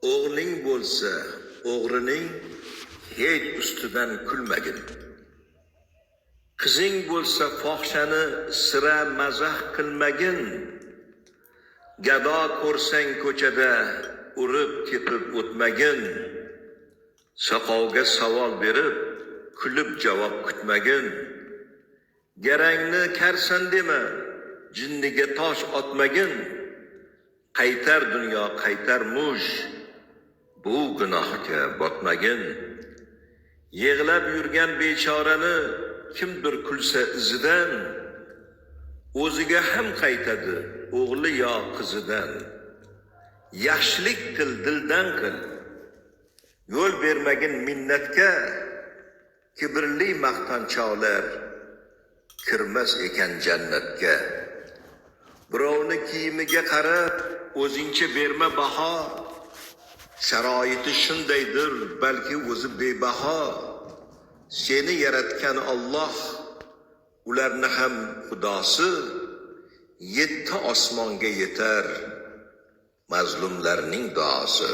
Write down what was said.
O'g'ling bo'lsa, o'g'rining hech ustidan kulmagin. Qizing bo'lsa, fohishani sira mazah qilmagin. Gado ko'rsang ko'chada urib tepib o'tmagin. Soqovga savol berib, kulib javob kutmagin. Garangni karsan dema, jinniga tosh otmagin. Qaytar dunyo, qaytar mush, bu gunohga botmagin. Yig'lab yurgan bechorani kimdir kulsa izidan, o'ziga ham qaytadi o'g'li yo qizidan. Yaxshilik qil, dildan qil, yo'l bermagin minnatga. Kibrli maqtanchoqlar kirmas ekan jannatga. Birovni kiyimiga qarab o'zingcha berma baho. Sharoiti shundaydir, balki o'zi bebaho. Seni yaratgan Alloh, ularni ham xudosi. 7 osmonga yetar mazlumlarning duosi.